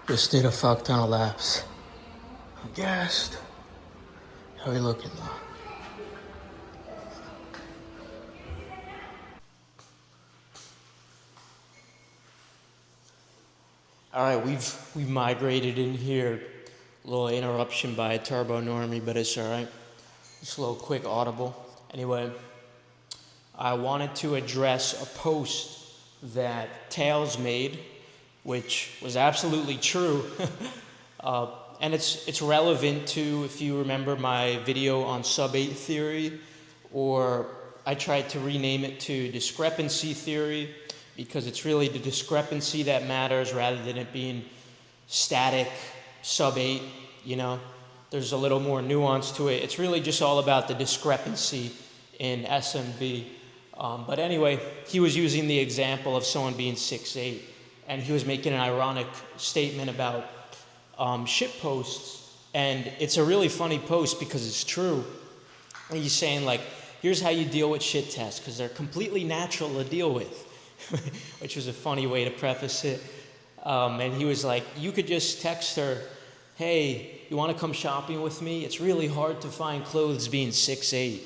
Just did a fuck ton of laps. I'm gassed. How you looking though? All right, we've migrated in here. A little interruption by a turbo normie, but it's all right. Just a little quick audible. Anyway, I wanted to address a post that Tails made, which was absolutely true. And it's relevant to, if you remember my video on sub-8 theory, or I tried to rename it to discrepancy theory, because it's really the discrepancy that matters rather than it being static sub-8, you know. There's a little more nuance to it. It's really just all about the discrepancy in SMV. But anyway, he was using the example of someone being 6'8", and he was making an ironic statement about shit posts. And it's a really funny post because it's true. And he's saying, like, here's how you deal with shit tests, because they're completely natural to deal with, which was a funny way to preface it. And he was like, you could just text her, hey, you want to come shopping with me? It's really hard to find clothes being 6'8".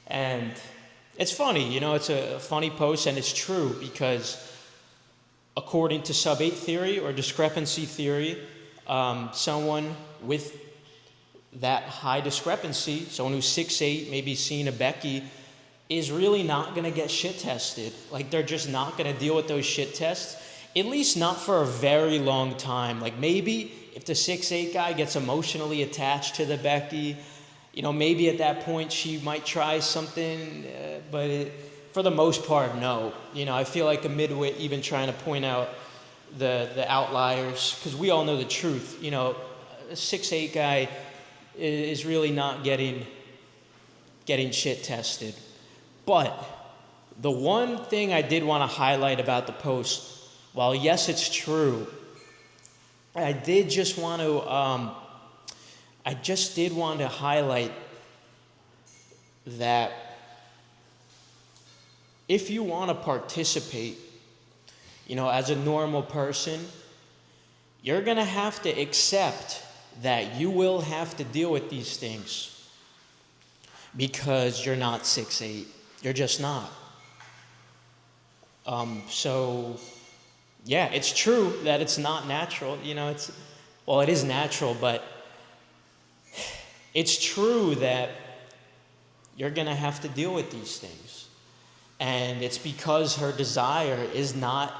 And it's funny, you know, it's a funny post, and it's true because according to sub-8 theory or discrepancy theory, someone with that high discrepancy, someone who's 6'8", maybe seeing a Becky, is really not going to get shit tested. Like, they're just not going to deal with those shit tests, at least not for a very long time. Like, maybe if the 6'8" guy gets emotionally attached to the Becky, you know, maybe at that point she might try something, but for the most part, no. You know, I feel like a midwit even trying to point out the outliers, because we all know the truth. You know, a 6'8" guy is really not getting shit tested. But the one thing I did want to highlight about the post, while yes, it's true, I just did want to highlight that if you want to participate, you know, as a normal person, you're going to have to accept that you will have to deal with these things because you're not 6'8". You're just not. So, yeah, it's true that it's not natural. You know, it is natural, but it's true that you're going to have to deal with these things. And it's because her desire is not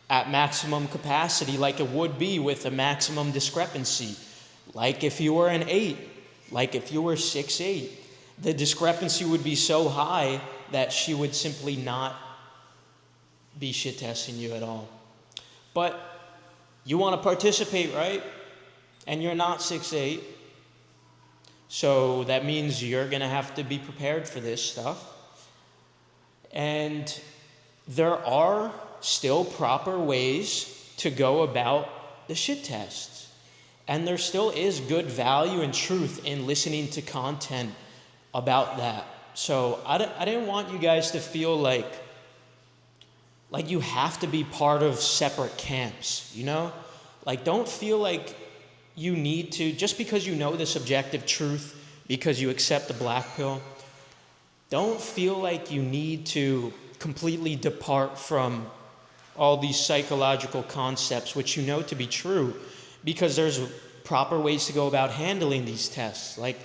at maximum capacity like it would be with a maximum discrepancy. Like if you were an 8, like if you were 6'8", the discrepancy would be so high that she would simply not be shit testing you at all. But you want to participate, right? And you're not 6'8", so that means you're going to have to be prepared for this stuff. And there are still proper ways to go about the shit tests. And there still is good value and truth in listening to content about that. So I didn't want you guys to feel like you have to be part of separate camps, you know? Like, don't feel like you need to, just because you know the subjective truth, because you accept the black pill, don't feel like you need to completely depart from all these psychological concepts, which you know to be true, because there's proper ways to go about handling these tests. Like,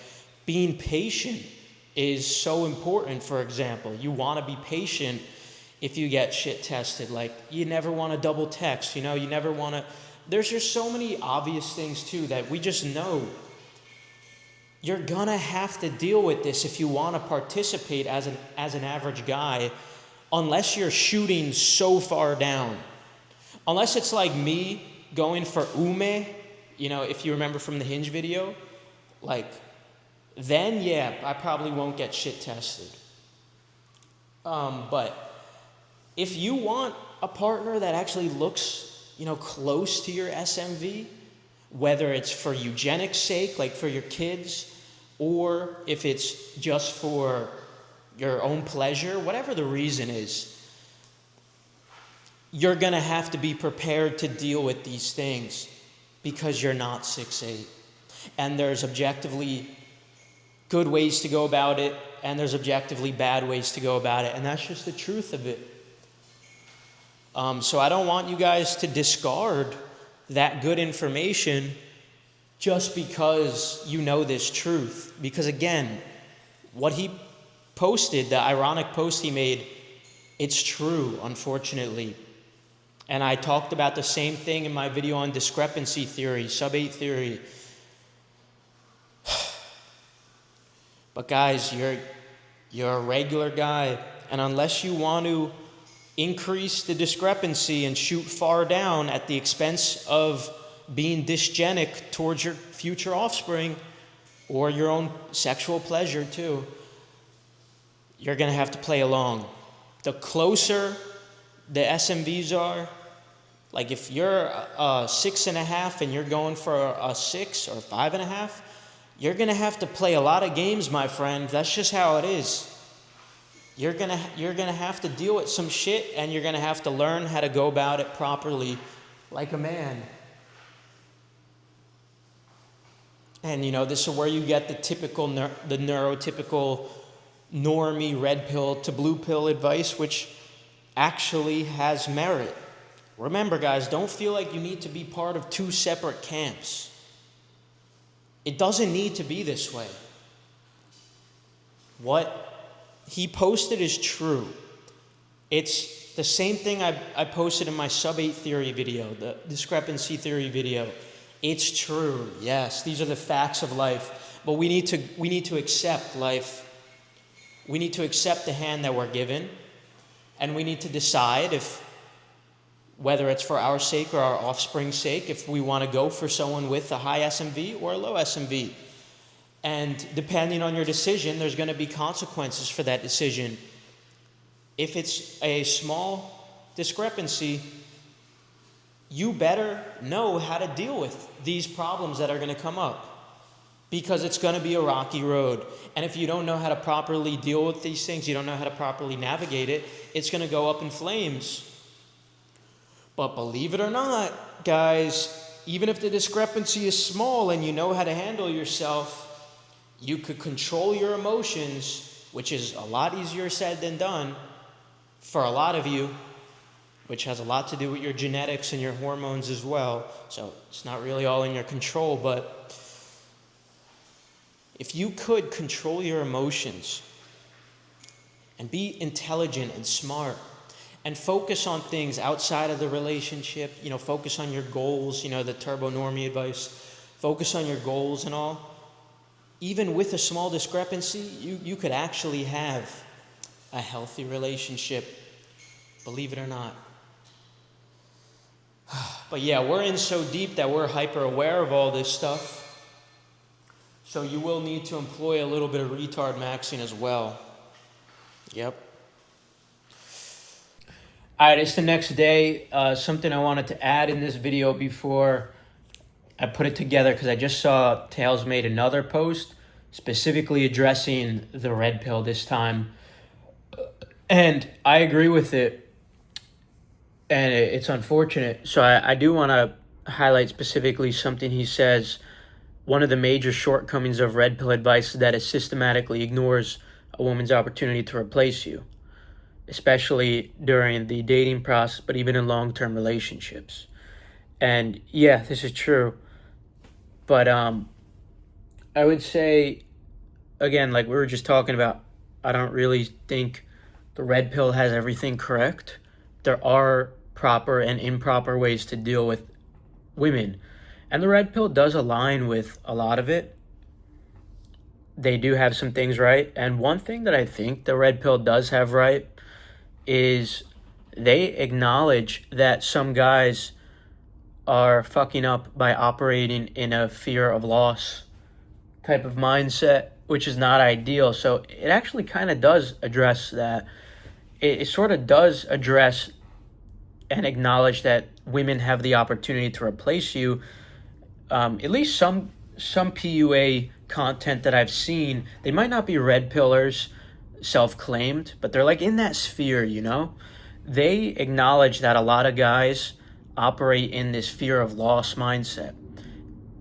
being patient is so important, for example. You want to be patient if you get shit tested. Like, you never want to double text, you know, you never want to. There's just so many obvious things, too, that we just know. You're going to have to deal with this if you want to participate as an average guy, unless you're shooting so far down. Unless it's like me going for Ume, you know, if you remember from the Hinge video, like, then, yeah, I probably won't get shit tested. But if you want a partner that actually looks, you know, close to your SMV, whether it's for eugenics' sake, like for your kids, or if it's just for your own pleasure, whatever the reason is, you're going to have to be prepared to deal with these things because you're not 6'8". And there's objectively good ways to go about it, and there's objectively bad ways to go about it, and that's just the truth of it. So I don't want you guys to discard that good information just because you know this truth. Because again, what he posted, the ironic post he made, it's true, unfortunately. And I talked about the same thing in my video on discrepancy theory, sub-8 theory. But guys, you're a regular guy, and unless you want to increase the discrepancy and shoot far down at the expense of being dysgenic towards your future offspring or your own sexual pleasure too, you're going to have to play along. The closer the SMVs are, like if you're a 6.5 and you're going for a 6 or 5.5, you're going to have to play a lot of games, my friend. That's just how it is. You're gonna have to deal with some shit, and you're going to have to learn how to go about it properly like a man. And, this is where you get the neurotypical normie red pill to blue pill advice, which actually has merit. Remember, guys, don't feel like you need to be part of two separate camps. It doesn't need to be this way. What he posted is true. It's the same thing I posted in my sub-8 theory video, the discrepancy theory video. It's true. Yes, these are the facts of life. But we need to accept life. We need to accept the hand that we're given, and we need to decide whether it's for our sake or our offspring's sake, if we want to go for someone with a high SMV or a low SMV. And depending on your decision, there's going to be consequences for that decision. If it's a small discrepancy, you better know how to deal with these problems that are going to come up, because it's going to be a rocky road. And if you don't know how to properly deal with these things, you don't know how to properly navigate it, it's going to go up in flames. But believe it or not, guys, even if the discrepancy is small and you know how to handle yourself, you could control your emotions, which is a lot easier said than done for a lot of you, which has a lot to do with your genetics and your hormones as well. So it's not really all in your control, but if you could control your emotions and be intelligent and smart and focus on things outside of the relationship, focus on your goals, the turbo normie advice, focus on your goals and all, even with a small discrepancy, you could actually have a healthy relationship, believe it or not. But yeah, we're in so deep that we're hyper aware of all this stuff. So you will need to employ a little bit of retard maxing as well. Yep. All right, it's the next day. Something I wanted to add in this video before I put it together, because I just saw Tails made another post specifically addressing the red pill this time. And I agree with it. And it's unfortunate. So I do want to highlight specifically something he says. One of the major shortcomings of red pill advice is that it systematically ignores a woman's opportunity to replace you, especially during the dating process, but even in long-term relationships. And yeah, this is true. But I would say, again, like we were just talking about, I don't really think the red pill has everything correct. There are proper and improper ways to deal with women. And the red pill does align with a lot of it. They do have some things right. And one thing that I think the red pill does have right is they acknowledge that some guys are fucking up by operating in a fear of loss type of mindset, which is not ideal. So it actually kind of does address that. It sort of does address and acknowledge that women have the opportunity to replace you. At least some PUA content that I've seen, they might not be red pillars, self-claimed, but they're like in that sphere, they acknowledge that a lot of guys operate in this fear of loss mindset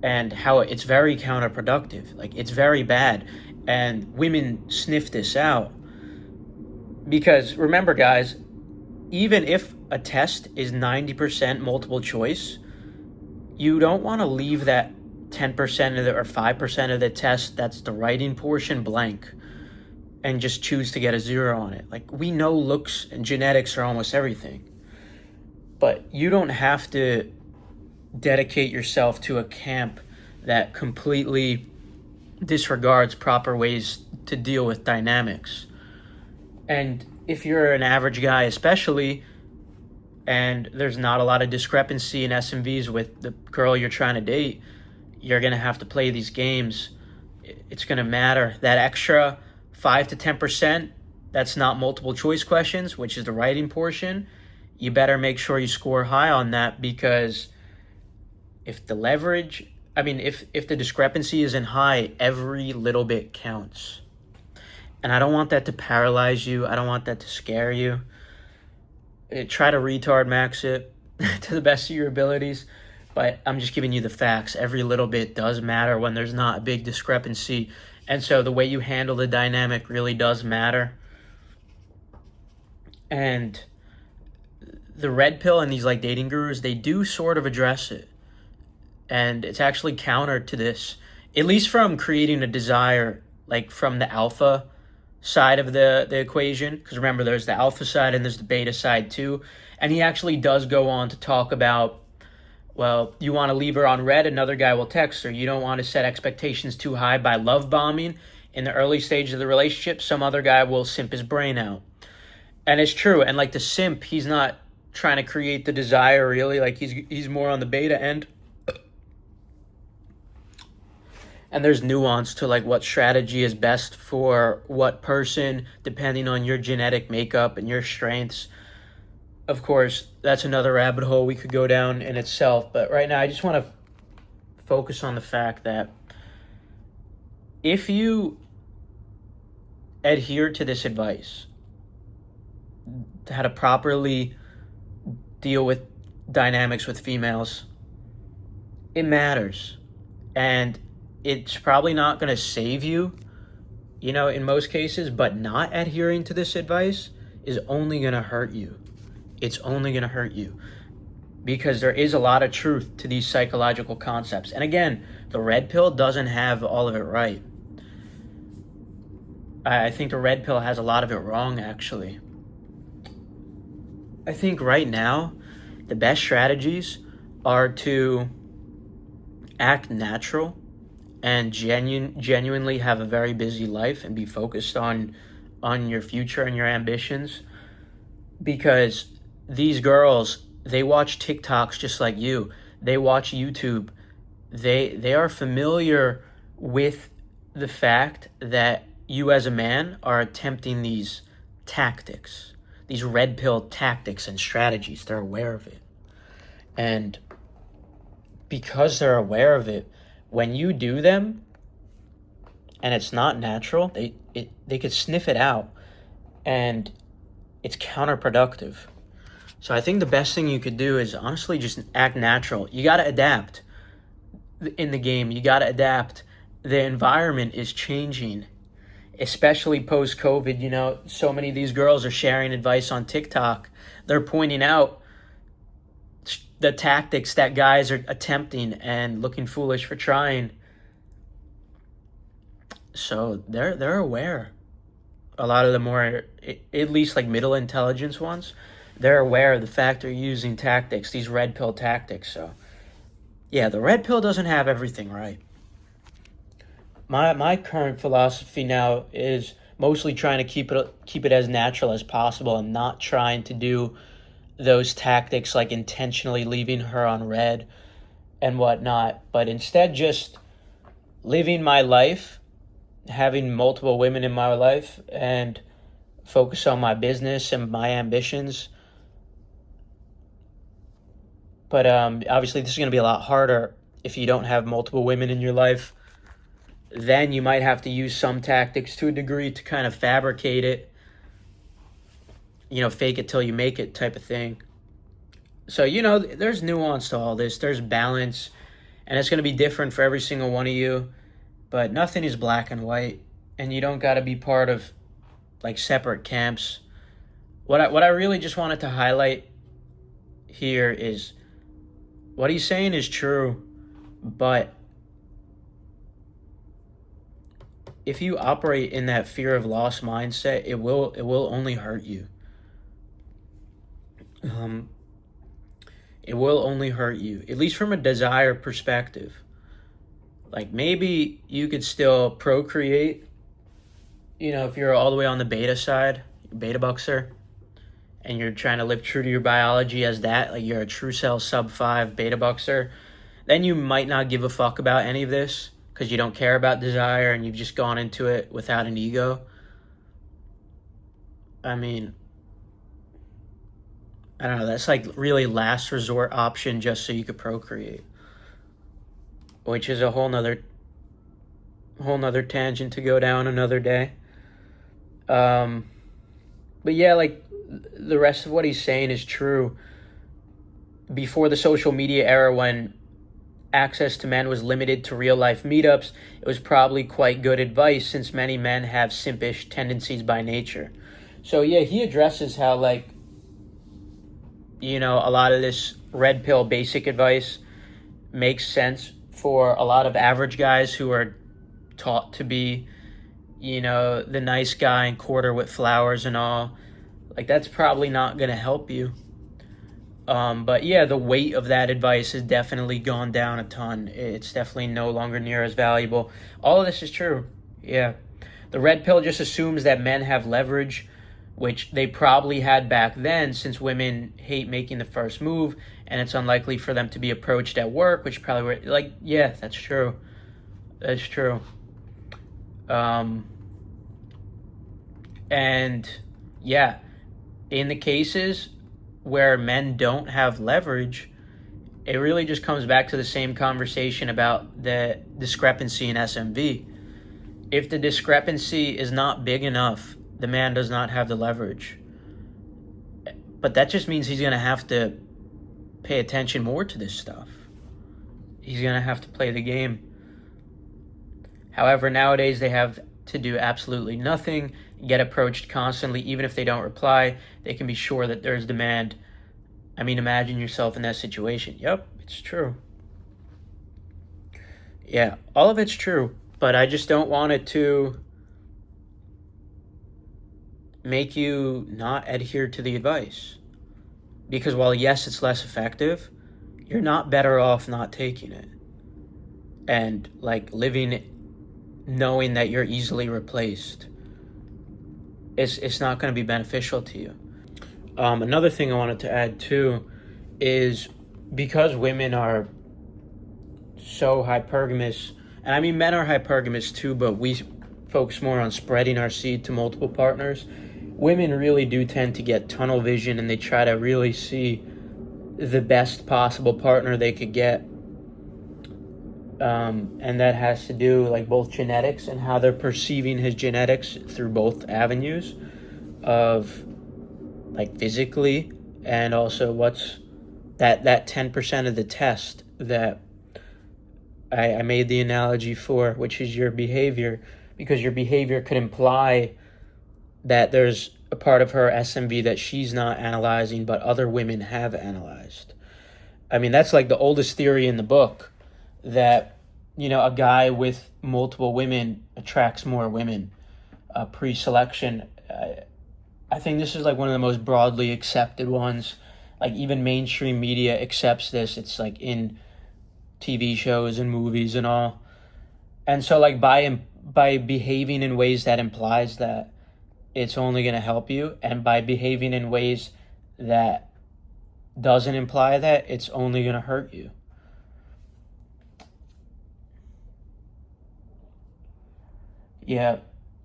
and how it's very counterproductive. Like, it's very bad. And women sniff this out. Because remember, guys, even if a test is 90% multiple choice, you don't want to leave that 10% of the, or 5% of the test that's the writing portion blank and just choose to get a 0 on it. Like, we know looks and genetics are almost everything. But you don't have to dedicate yourself to a camp that completely disregards proper ways to deal with dynamics. And if you're an average guy especially, and there's not a lot of discrepancy in SMVs with the girl you're trying to date, you're going to have to play these games. It's going to matter. That extra 5 to 10%, that's not multiple choice questions, which is the writing portion. You better make sure you score high on that, because if the leverage, if the discrepancy isn't high, every little bit counts. And I don't want that to paralyze you. I don't want that to scare you. Try to retard max it to the best of your abilities. But I'm just giving you the facts. Every little bit does matter when there's not a big discrepancy. And so the way you handle the dynamic really does matter. And the red pill and these like dating gurus, they do sort of address it. And it's actually counter to this, at least from creating a desire, like from the alpha side of the equation. Because remember, there's the alpha side and there's the beta side too. And he actually does go on to talk about, well, you want to leave her on red, another guy will text her. You don't want to set expectations too high by love bombing. In the early stages of the relationship, some other guy will simp his brain out. And it's true. And like the simp, he's not trying to create the desire really. Like he's more on the beta end. And there's nuance to like what strategy is best for what person, depending on your genetic makeup and your strengths. Of course, that's another rabbit hole we could go down in itself. But right now, I just want to focus on the fact that if you adhere to this advice, to how to properly deal with dynamics with females, it matters. And it's probably not going to save you, in most cases, but not adhering to this advice is only going to hurt you. It's only going to hurt you, because there is a lot of truth to these psychological concepts. And again, the red pill doesn't have all of it right. I think the red pill has a lot of it wrong, actually. I think right now, the best strategies are to act natural and genuinely have a very busy life and be focused on your future and your ambitions. Because these girls, they watch TikToks just like you. They watch YouTube. They are familiar with the fact that you as a man are attempting these tactics, these red pill tactics and strategies. They're aware of it. And because they're aware of it, when you do them and it's not natural, they could sniff it out, and it's counterproductive. So I think the best thing you could do is honestly just act natural. You got to adapt in the game. You got to adapt. The environment is changing, especially post-COVID. So many of these girls are sharing advice on TikTok. They're pointing out the tactics that guys are attempting and looking foolish for trying. So they're aware. A lot of the more, at least like middle intelligence ones, they're aware of the fact they're using tactics, these red pill tactics. So yeah, the red pill doesn't have everything right. My current philosophy now is mostly trying to keep it as natural as possible and not trying to do those tactics like intentionally leaving her on red and whatnot, but instead just living my life, having multiple women in my life, and focus on my business and my ambitions. But obviously this is going to be a lot harder if you don't have multiple women in your life. Then you might have to use some tactics to a degree to kind of fabricate it. fake it till you make it type of thing. So, there's nuance to all this. There's balance, and it's going to be different for every single one of you, but nothing is black and white, and you don't got to be part of like separate camps. What I really just wanted to highlight here is what he's saying is true, but if you operate in that fear of loss mindset, it will only hurt you. It will only hurt you, at least from a desire perspective. Like maybe you could still procreate, if you're all the way on the beta side, beta buxer, and you're trying to live true to your biology as that, like you're a true cell sub 5 beta buxer, then you might not give a fuck about any of this because you don't care about desire and you've just gone into it without an ego. I mean, I don't know, that's like really last resort option just so you could procreate, which is a whole nother tangent to go down another day. But yeah, like the rest of what he's saying is true. Before the social media era, when access to men was limited to real life meetups, it was probably quite good advice since many men have simpish tendencies by nature. So yeah, he addresses how like, a lot of this red pill basic advice makes sense for a lot of average guys who are taught to be, the nice guy and quarter with flowers and all. Like that's probably not going to help you. But yeah, the weight of that advice has definitely gone down a ton. It's definitely no longer near as valuable. All of this is true. Yeah. The red pill just assumes that men have leverage, which they probably had back then since women hate making the first move and it's unlikely for them to be approached at work, which probably were like, yeah, that's true. That's true. And yeah, in the cases where men don't have leverage, it really just comes back to the same conversation about the discrepancy in SMV. If the discrepancy is not big enough, the man does not have the leverage. But that just means he's going to have to pay attention more to this stuff. He's going to have to play the game. However, nowadays they have to do absolutely nothing, get approached constantly. Even if they don't reply, they can be sure that there's demand. I mean, imagine yourself in that situation. Yep, it's true. Yeah, all of it's true, but I just don't want it to make you not adhere to the advice. Because while yes, it's less effective, you're not better off not taking it. And like living knowing that you're easily replaced. It's not going to be beneficial to you. Another thing I wanted to add too is because women are so hypergamous, and I mean men are hypergamous too, but we focus more on spreading our seed to multiple partners. Women really do tend to get tunnel vision and they try to really see the best possible partner they could get. And that has to do like both genetics and how they're perceiving his genetics through both avenues of like physically and also what's that 10% of the test that I made the analogy for, which is your behavior, because your behavior could imply that there's a part of her SMV that she's not analyzing, but other women have analyzed. I mean, that's like the oldest theory in the book, that, a guy with multiple women attracts more women pre-selection. I think this is like one of the most broadly accepted ones. Like even mainstream media accepts this. It's like in TV shows and movies and all. And so like by behaving in ways that implies that, it's only going to help you, and by behaving in ways that doesn't imply that, it's only going to hurt you. Yeah,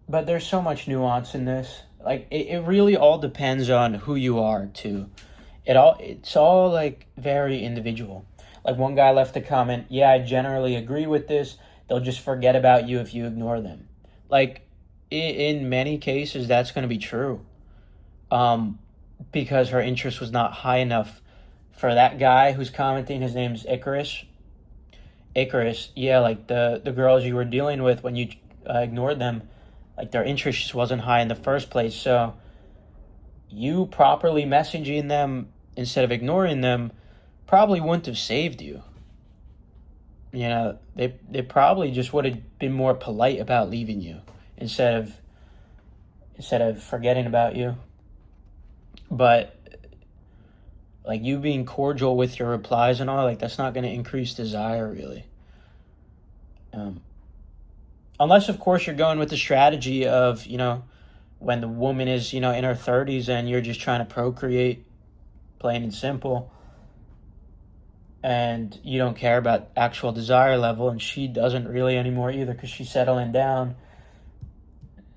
but there's so much nuance in this. Like it really all depends on who you are too. It's all like very individual. Like one guy left a comment, yeah, I generally agree with this. They'll just forget about you if you ignore them. Like in many cases, that's going to be true. because her interest was not high enough for that guy who's commenting. His name's Icarus. Icarus, yeah, like the girls you were dealing with when you ignored them, like their interest just wasn't high in the first place. So you properly messaging them instead of ignoring them probably wouldn't have saved you. You know, they probably just would have been more polite about leaving you instead of forgetting about you. But like you being cordial with your replies and all, like that's not going to increase desire really. Um, Unless of course you're going with the strategy of, when the woman is, in her 30s and you're just trying to procreate, plain and simple, and you don't care about actual desire level, and she doesn't really anymore either because she's settling down,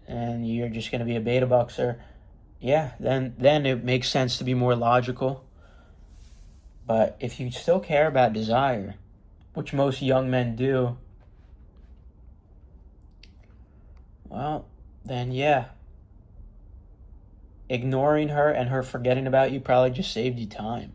and you're just going to be a beta boxer. Yeah, then it makes sense to be more logical. But if you still care about desire, which most young men do, well, then yeah, ignoring her and her forgetting about you probably just saved you time.